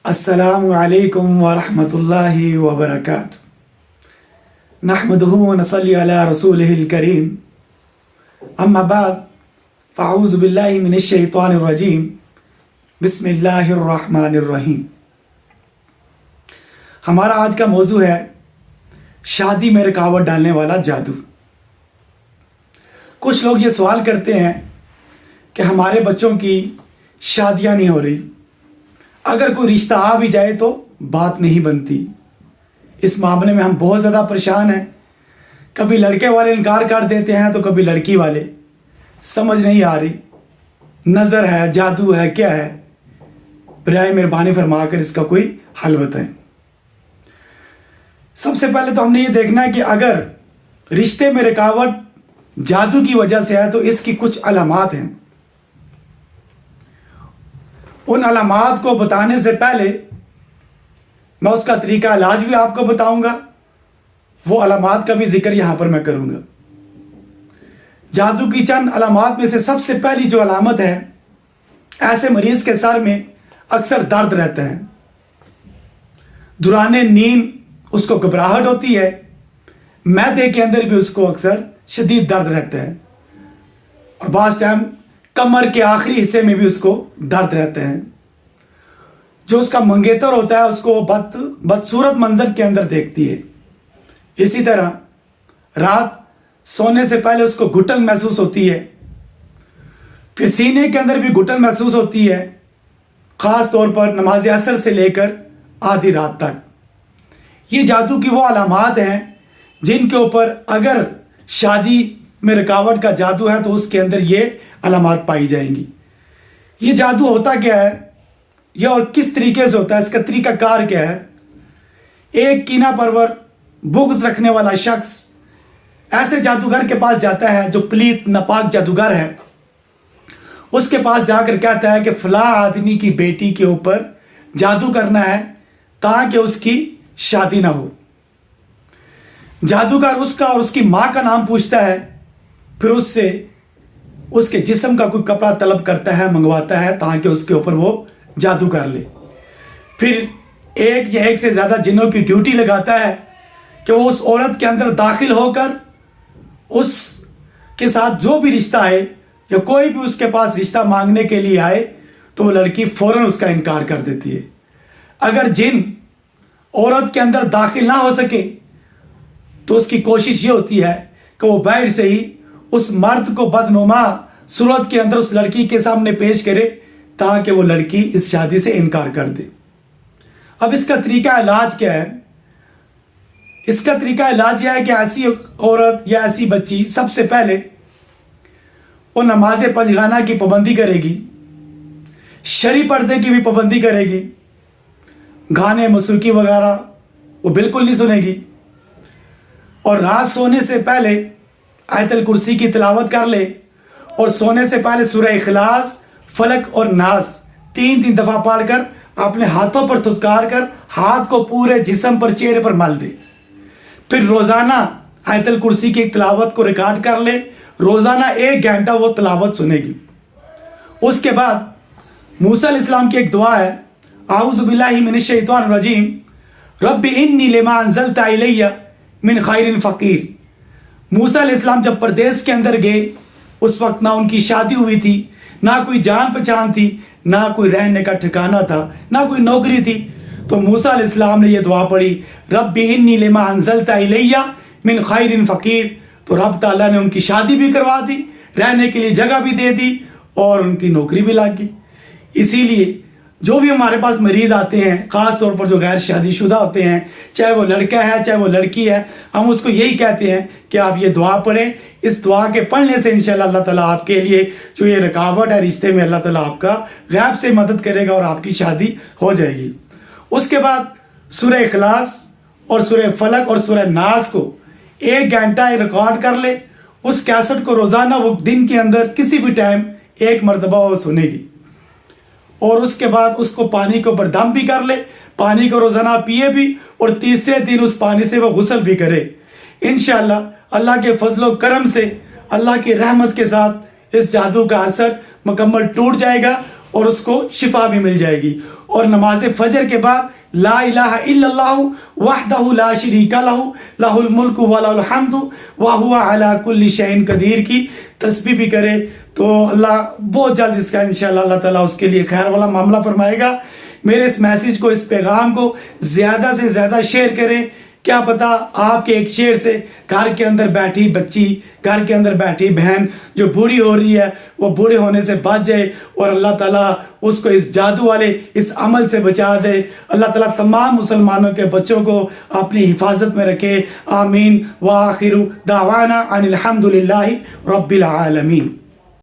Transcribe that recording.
السلام علیکم ورحمۃ اللہ وبرکاتہ۔ نحمدہ ونصلی علی رسولہ الکریم، اما بعد فاعوذ باللہ من الشیطان الرجیم، بسم اللہ الرحمن الرحیم۔ ہمارا آج کا موضوع ہے شادی میں رکاوٹ ڈالنے والا جادو۔ کچھ لوگ یہ سوال کرتے ہیں کہ ہمارے بچوں کی شادیاں نہیں ہو رہی، اگر کوئی رشتہ آ بھی جائے تو بات نہیں بنتی۔ اس معاملے میں ہم بہت زیادہ پریشان ہیں۔ کبھی لڑکے والے انکار کر دیتے ہیں تو کبھی لڑکی والے، سمجھ نہیں آ رہی، نظر ہے، جادو ہے، کیا ہے؟ برائے مہربانی فرما کر اس کا کوئی حل بتائیں۔ سب سے پہلے تو ہم نے یہ دیکھنا ہے کہ اگر رشتے میں رکاوٹ جادو کی وجہ سے ہے تو اس کی کچھ علامات ہیں۔ ان علامات کو بتانے سے پہلے میں اس کا طریقہ علاج بھی آپ کو بتاؤں گا، وہ علامات کا بھی ذکر یہاں پر میں کروں گا۔ جادو کی چند علامات میں سے سب سے پہلی جو علامت ہے، ایسے مریض کے سر میں اکثر درد رہتا ہے، دوران نیند اس کو گھبراہٹ ہوتی ہے، معدے کے اندر بھی اس کو اکثر شدید درد رہتا ہے، اور بعض ٹائم کمر کے آخری حصے میں بھی اس کو درد رہتا ہے۔ جو اس کا منگیتر ہوتا ہے اس کو بدصورت منظر کے اندر دیکھتی ہے۔ اسی طرح رات سونے سے پہلے اس کو گھٹن محسوس ہوتی ہے، پھر سینے کے اندر بھی گھٹن محسوس ہوتی ہے، خاص طور پر نماز عصر سے لے کر آدھی رات تک۔ یہ جادو کی وہ علامات ہیں جن کے اوپر اگر شادی میں رکاوٹ کا جادو ہے تو اس کے اندر یہ علامات پائی جائیں گی۔ یہ جادو ہوتا کیا ہے، یہ اور کس طریقے سے ہوتا ہے، اس کا طریقہ کار کیا ہے؟ ایک کینہ پرور بغض رکھنے والا شخص ایسے جادوگر کے پاس جاتا ہے جو پلیت ناپاک جادوگر ہے، اس کے پاس جا کر کہتا ہے کہ فلاں آدمی کی بیٹی کے اوپر جادو کرنا ہے تاکہ اس کی شادی نہ ہو۔ جادوگر اس کا اور اس کی ماں کا نام پوچھتا ہے، پھر اس سے اس کے جسم کا کوئی کپڑا طلب کرتا ہے، منگواتا ہے تاکہ اس کے اوپر وہ جادو کر لے۔ پھر ایک یا ایک سے زیادہ جنوں کی ڈیوٹی لگاتا ہے کہ وہ اس عورت کے اندر داخل ہو کر اس کے ساتھ جو بھی رشتہ ہے یا کوئی بھی اس کے پاس رشتہ مانگنے کے لیے آئے تو وہ لڑکی فوراً اس کا انکار کر دیتی ہے۔ اگر جن عورت کے اندر داخل نہ ہو سکے تو اس کی کوشش یہ ہوتی ہے کہ وہ باہر سے ہی اس مرد کو بدنما صورت کے اندر اس لڑکی کے سامنے پیش کرے تاکہ وہ لڑکی اس شادی سے انکار کر دے۔ اب اس کا طریقہ علاج کیا ہے؟ اس کا طریقہ علاج یہ ہے کہ ایسی عورت یا ایسی بچی سب سے پہلے وہ نماز پنجگانہ کی پابندی کرے گی، شرعی پردے کی بھی پابندی کرے گی، گانے موسیقی وغیرہ وہ بالکل نہیں سنے گی، اور رات سونے سے پہلے آیت الکرسی کی تلاوت کر لے، اور سونے سے پہلے سورہ اخلاص، فلق اور ناس 3 دفعہ پڑھ کر اپنے ہاتھوں پر تھتکار کر ہاتھ کو پورے جسم پر، چہرے پر مل دے۔ پھر روزانہ آیت الکرسی کی تلاوت کو ریکارڈ کر لے، روزانہ 1 گھنٹہ وہ تلاوت سنے گی۔ اس کے بعد موسیٰ علیہ السلام کی ایک دعا ہے، اعوذ باللہ من الشیطان الرجیم، رب انی لما انزلت الی من خیر فقیر۔ موسیٰ علیہ السلام جب پردیس کے اندر گئے، اس وقت نہ ان کی شادی ہوئی تھی، نہ کوئی جان پہچان تھی، نہ کوئی رہنے کا ٹھکانہ تھا، نہ کوئی نوکری تھی، تو موسیٰ علیہ السلام نے یہ دعا پڑھی، رب انی لما انزلت الی من خیر فقیر۔ تو رب تعالیٰ نے ان کی شادی بھی کروا دی، رہنے کے لیے جگہ بھی دے دی، اور ان کی نوکری بھی لگ گئی۔ اسی لیے جو بھی ہمارے پاس مریض آتے ہیں، خاص طور پر جو غیر شادی شدہ ہوتے ہیں، چاہے وہ لڑکا ہے چاہے وہ لڑکی ہے، ہم اس کو یہی کہتے ہیں کہ آپ یہ دعا پڑھیں۔ اس دعا کے پڑھنے سے انشاءاللہ اللہ تعالیٰ آپ کے لیے جو یہ رکاوٹ ہے رشتے میں، اللہ تعالیٰ آپ کا غیب سے مدد کرے گا اور آپ کی شادی ہو جائے گی۔ اس کے بعد سورہ اخلاص اور سورہ فلق اور سورہ ناس کو 1 گھنٹہ ریکارڈ کر لے، اس کیسٹ کو روزانہ وہ دن کے اندر کسی بھی ٹائم 1 مرتبہ وہ سنے گی، اور اس کے بعد اس کو پانی کے اوپر دم بھی کر لے، پانی کو روزانہ پیے بھی، اور تیسرے دن اس پانی سے وہ غسل بھی کرے۔ انشاءاللہ اللہ کے فضل و کرم سے، اللہ کی رحمت کے ساتھ اس جادو کا اثر مکمل ٹوٹ جائے گا اور اس کو شفا بھی مل جائے گی۔ اور نماز فجر کے بعد لا الہ الا اللہ وحدہ لا شریک لہ لہ الملک ولہ الحمد وہو علی کل شیء قدیر کی تسبیح بھی کرے تو اللہ بہت جلد اس کا انشاءاللہ اللہ تعالیٰ اس کے لیے خیر والا معاملہ فرمائے گا۔ میرے اس میسیج کو، اس پیغام کو زیادہ سے زیادہ شیئر کریں۔ کیا پتا آپ کے ایک شیئر سے گھر کے اندر بیٹھی بچی، گھر کے اندر بیٹھی بہن جو بوڑھی ہو رہی ہے وہ بوڑھے ہونے سے بچ جائے اور اللہ تعالیٰ اس کو اس جادو والے اس عمل سے بچا دے۔ اللہ تعالیٰ تمام مسلمانوں کے بچوں کو اپنی حفاظت میں رکھے۔ آمین۔ وآخر دعوانا ان الحمد للہ رب العالمین۔